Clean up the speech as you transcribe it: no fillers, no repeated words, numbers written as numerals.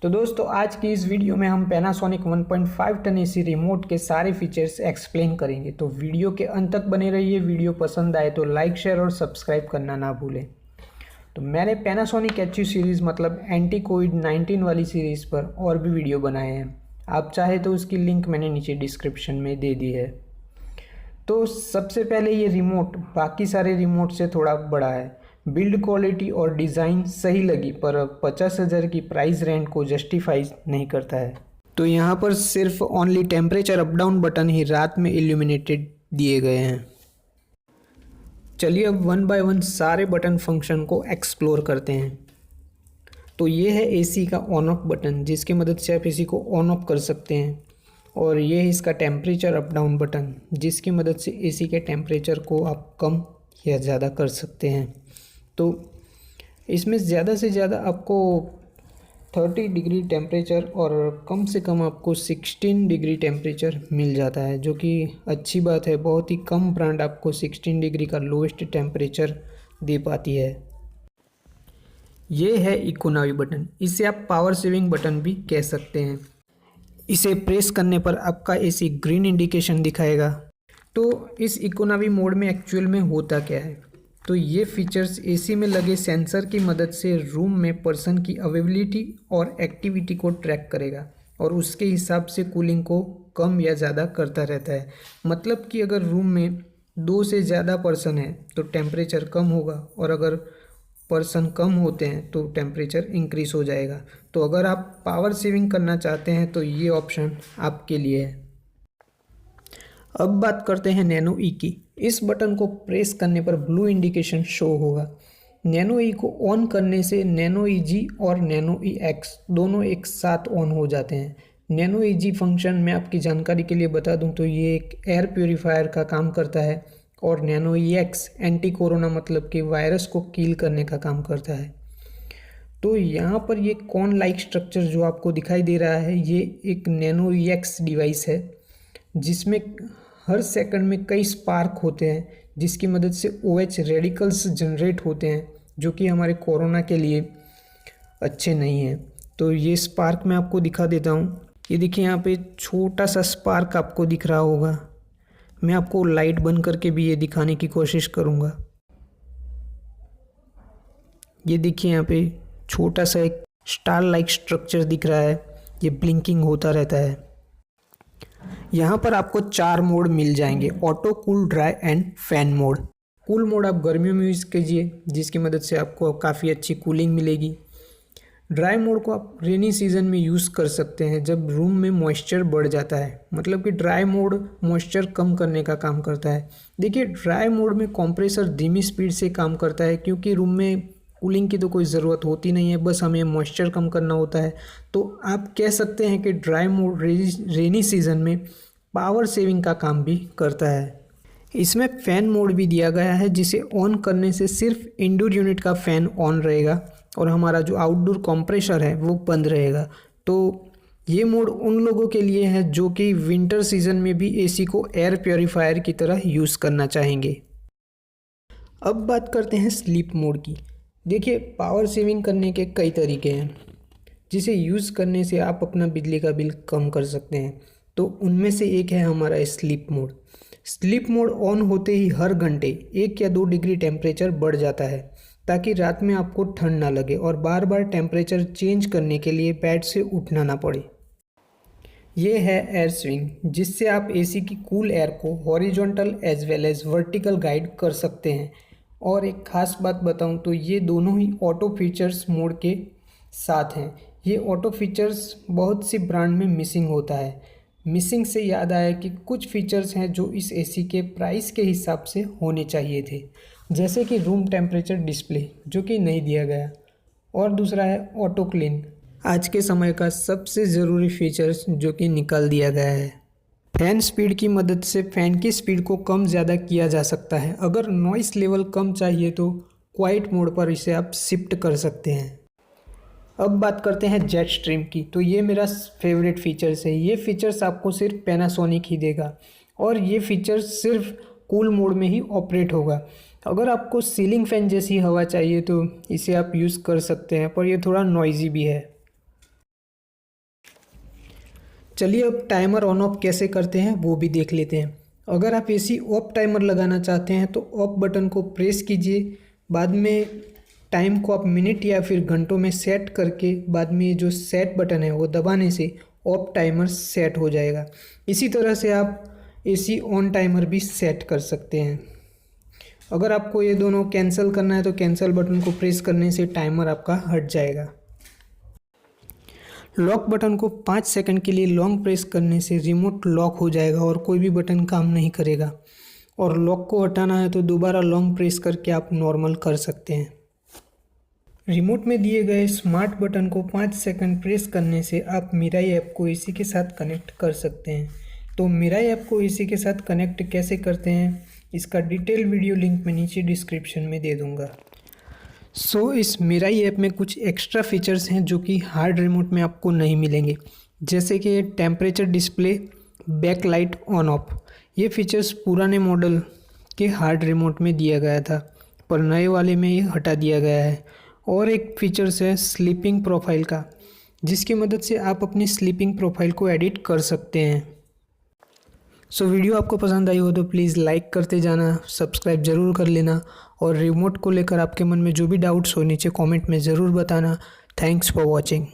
तो दोस्तों आज की इस वीडियो में हम पैनासोनिक 1.5 टन एसी रिमोट के सारे फीचर्स एक्सप्लेन करेंगे। तो वीडियो के अंत तक बने रहिए। वीडियो पसंद आए तो लाइक शेयर और सब्सक्राइब करना ना भूलें। तो मैंने पैनासोनिक एचयू सीरीज़ मतलब एंटी कोविड-19 वाली सीरीज़ पर और भी वीडियो बनाए हैं। आप चाहे तो उसकी लिंक मैंने नीचे डिस्क्रिप्शन में दे दी है। तो सबसे पहले ये रिमोट बाकी सारे रिमोट से थोड़ा बड़ा है। बिल्ड क्वालिटी और डिज़ाइन सही लगी पर 50,000 की प्राइस रेंज को जस्टिफाई नहीं करता है। तो यहाँ पर सिर्फ only temperature up down button ही रात में इल्यूमिनेटेड दिए गए हैं। चलिए अब वन बाय वन सारे बटन फंक्शन को एक्सप्लोर करते हैं। तो ये है एसी का ऑन ऑफ बटन जिसकी मदद से आप एसी को ऑन ऑफ कर सकते हैं, और ये है इसका टेम्परेचर अप डाउन बटन जिसकी मदद से एसी के टेम्परेचर को आप कम या ज़्यादा कर सकते हैं। तो इसमें ज़्यादा से ज़्यादा आपको 30 डिग्री टेम्परेचर और कम से कम आपको 16 डिग्री टेम्परेचर मिल जाता है, जो कि अच्छी बात है। बहुत ही कम ब्रांड आपको 16 डिग्री का लोएस्ट टेम्परेचर दे पाती है। ये है इकोनॉमी बटन, इसे आप पावर सेविंग बटन भी कह सकते हैं। इसे प्रेस करने पर आपका एसी ग्रीन इंडिकेशन दिखाएगा। तो इस इकोनॉमी मोड में एक्चुअल में होता क्या है? तो ये फीचर्स एसी में लगे सेंसर की मदद से रूम में पर्सन की अवेलेबिलिटी और एक्टिविटी को ट्रैक करेगा और उसके हिसाब से कूलिंग को कम या ज़्यादा करता रहता है। मतलब कि अगर रूम में 2 से ज़्यादा पर्सन है तो टेम्परेचर कम होगा, और अगर पर्सन कम होते हैं तो टेम्परेचर इंक्रीज़ हो जाएगा। तो अगर आप पावर सेविंग करना चाहते हैं तो ये ऑप्शन आपके लिए है। अब बात करते हैं नैनो ई की। इस बटन को प्रेस करने पर ब्लू इंडिकेशन शो होगा। नैनो ई को ऑन करने से नैनो ई जी और नैनो ई एक्स दोनों एक साथ ऑन हो जाते हैं। नैनो ई जी फंक्शन मैं आपकी जानकारी के लिए बता दूं तो ये एक एयर प्योरीफायर का काम करता है, और नैनो ई एक्स एंटी कोरोना मतलब कि वायरस को किल करने का काम करता है। तो यहाँ पर ये कॉन लाइक स्ट्रक्चर जो आपको दिखाई दे रहा है, ये एक नैनो ई एक्स डिवाइस है जिसमें हर सेकंड में कई स्पार्क होते हैं, जिसकी मदद से OH रेडिकल्स जनरेट होते हैं जो कि हमारे कोरोना के लिए अच्छे नहीं हैं। तो ये स्पार्क मैं आपको दिखा देता हूँ। ये देखिए यहाँ पे छोटा सा स्पार्क आपको दिख रहा होगा। मैं आपको लाइट बंद करके भी ये दिखाने की कोशिश करूँगा। ये देखिए यहाँ पे छोटा सा एक स्टार लाइक स्ट्रक्चर दिख रहा है, ये ब्लिंकिंग होता रहता है। यहाँ पर आपको 4 मोड मिल जाएंगे: auto, cool, dry and fan mode. Cool mode आप गर्मियों में यूज़ कीजिए जिसकी मदद से आपको काफ़ी अच्छी कूलिंग मिलेगी। ड्राई मोड को आप रेनी सीजन में यूज़ कर सकते हैं जब रूम में मॉइस्चर बढ़ जाता है। मतलब कि ड्राई मोड मॉइस्चर कम करने का काम करता है। देखिए ड्राई मोड में कंप्रेसर धीमी स्पीड से काम करता है क्योंकि रूम में कूलिंग की तो कोई ज़रूरत होती नहीं है, बस हमें मॉइस्चर कम करना होता है। तो आप कह सकते हैं कि ड्राई मोड रेनी सीजन में पावर सेविंग का काम भी करता है। इसमें फ़ैन मोड भी दिया गया है जिसे ऑन करने से सिर्फ इंडोर यूनिट का फ़ैन ऑन रहेगा और हमारा जो आउटडोर कंप्रेसर है वो बंद रहेगा। तो ये मोड उन लोगों के लिए है जो कि विंटर सीजन में भी एसी को एयर प्योरीफायर की तरह यूज़ करना चाहेंगे। अब बात करते हैं स्लीप मोड की। देखिए पावर सेविंग करने के कई तरीके हैं जिसे यूज़ करने से आप अपना बिजली का बिल कम कर सकते हैं। तो उनमें से एक है हमारा sleep mode. Sleep mode on होते ही हर घंटे 1 या 2 डिग्री टेम्परेचर बढ़ जाता है ताकि रात में आपको ठंड ना लगे और बार बार टेम्परेचर चेंज करने के लिए बेड से उठना ना पड़े। ये है एयर स्विंग, जिससे आप एसी की कूल एयर को horizontal as well as vertical guide कर सकते हैं। और एक ख़ास बात बताऊं तो ये दोनों ही ऑटो फीचर्स मोड के साथ हैं। ये ऑटो फीचर्स बहुत सी ब्रांड में मिसिंग होता है। मिसिंग से याद आया कि कुछ फीचर्स हैं जो इस एसी के प्राइस के हिसाब से होने चाहिए थे, जैसे कि रूम टेम्परेचर डिस्प्ले जो कि नहीं दिया गया, और दूसरा है ऑटो क्लीन, आज के समय का सबसे ज़रूरी फीचर्स जो कि निकाल दिया गया है। फैन स्पीड की मदद से फ़ैन की स्पीड को कम ज़्यादा किया जा सकता है। अगर नॉइस लेवल कम चाहिए तो क्वाइट मोड पर इसे आप शिफ्ट कर सकते हैं। अब बात करते हैं जेट स्ट्रीम की। तो ये मेरा फेवरेट फीचर्स है। ये फीचर्स आपको सिर्फ पैनासोनिक ही देगा, और ये फीचर्स सिर्फ कूल मोड में ही ऑपरेट होगा। अगर आपको सीलिंग फ़ैन जैसी हवा चाहिए तो इसे आप यूज़ कर सकते हैं, पर यह थोड़ा नॉइज़ी भी है। चलिए अब टाइमर ऑन ऑफ कैसे करते हैं वो भी देख लेते हैं। अगर आप एसी ऑफ टाइमर लगाना चाहते हैं तो ऑफ बटन को प्रेस कीजिए, बाद में टाइम को आप मिनट या फिर घंटों में सेट करके बाद में जो सेट बटन है वो दबाने से ऑफ टाइमर सेट हो जाएगा। इसी तरह से आप एसी ऑन टाइमर भी सेट कर सकते हैं। अगर आपको ये दोनों कैंसिल करना है तो कैंसिल बटन को प्रेस करने से टाइमर आपका हट जाएगा। लॉक बटन को 5 सेकंड के लिए लॉन्ग प्रेस करने से रिमोट लॉक हो जाएगा और कोई भी बटन काम नहीं करेगा। और लॉक को हटाना है तो दोबारा लॉन्ग प्रेस करके आप नॉर्मल कर सकते हैं। रिमोट में दिए गए स्मार्ट बटन को 5 सेकंड प्रेस करने से आप मिराई ऐप को एसी के साथ कनेक्ट कर सकते हैं। तो मिराई ऐप को एसी के साथ कनेक्ट कैसे करते हैं इसका डिटेल वीडियो लिंक मैं नीचे डिस्क्रिप्शन में दे दूंगा। इस मिराई ऐप में कुछ एक्स्ट्रा फीचर्स हैं जो कि हार्ड रिमोट में आपको नहीं मिलेंगे, जैसे कि temperature display, back light on off. ये फीचर्स पुराने मॉडल के हार्ड रिमोट में दिया गया था पर नए वाले में ये हटा दिया गया है। और एक फीचर्स है स्लीपिंग प्रोफाइल का, जिसकी मदद से आप अपनी स्लीपिंग प्रोफाइल को एडिट कर सकते हैं। वीडियो आपको पसंद आई हो तो प्लीज़ लाइक करते जाना, सब्सक्राइब ज़रूर कर लेना और रिमोट को लेकर आपके मन में जो भी डाउट्स हो नीचे कमेंट में ज़रूर बताना। Thanks for watching.